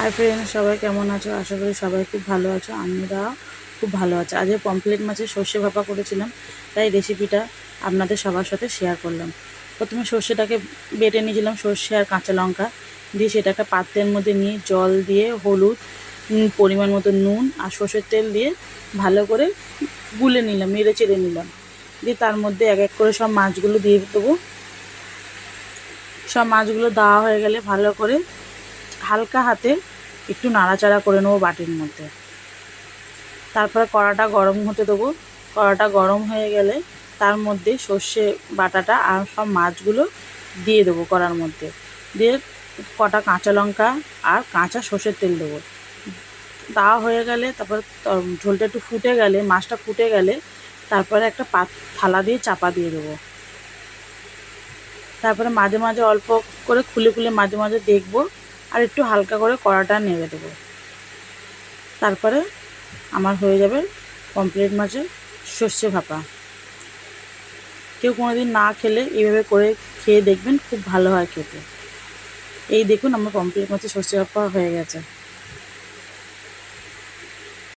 Hi friend, সবাই কেমন আছো? আশা করি সবাই খুব ভালো আছো। আমরা খুব ভালো আছি। আজকে পমফ্রেট মাছের সর্ষে ভাপা করেছিলাম, তাই রেসিপিটা আপনাদের সবার সাথে শেয়ার করলাম। প্রথমে সর্ষেটাকে বেটে নিয়েছিলাম, সর্ষে আর কাঁচা লঙ্কা দিয়ে সেটাকে পাত্রের মধ্যে নিয়ে জল দিয়ে হলুদ, পরিমাণ মতো নুন আর সর্ষের তেল দিয়ে ভালো করে গুলে নিলাম, নেড়ে চেড়ে নিলাম। দিয়ে তার মধ্যে এক এক করে সব মাছগুলো দিয়ে দেবো। সব মাছগুলো দেওয়া হয়ে গেলে ভালো করে হালকা হাতে একটু নাড়াচাড়া করে নেবো বাটির মধ্যে। তারপরে কড়াটা গরম হতে দেবো। কড়াটা গরম হয়ে গেলে তার মধ্যে সর্ষে বাটাটা আর সব মাছগুলো দিয়ে দেবো কড়ার মধ্যে। দিয়ে কটা কাঁচা লঙ্কা আর কাঁচা সর্ষের তেল দেবো। দেওয়া হয়ে গেলে তারপর ঝোলটা একটু ফুটে গেলে, মাছটা ফুটে গেলে তারপরে একটা থালা দিয়ে চাপা দিয়ে দেবো। তারপরে মাঝে মাঝে অল্প করে খুলে খুলে মাঝে মাঝে দেখবো আর একটু হালকা করে কড়াটা নেড়ে দেবো। তারপরে আমার হয়ে যাবে পমফ্রেট মাছের সর্ষে ভাপা। কেউ কোনো দিন না খেলে এইভাবে করে খেয়ে দেখবেন, খুব ভালো হয় খেতে। এই দেখুন, আমার পমফ্রেট মাছের সর্ষে ভাপা হয়ে গেছে।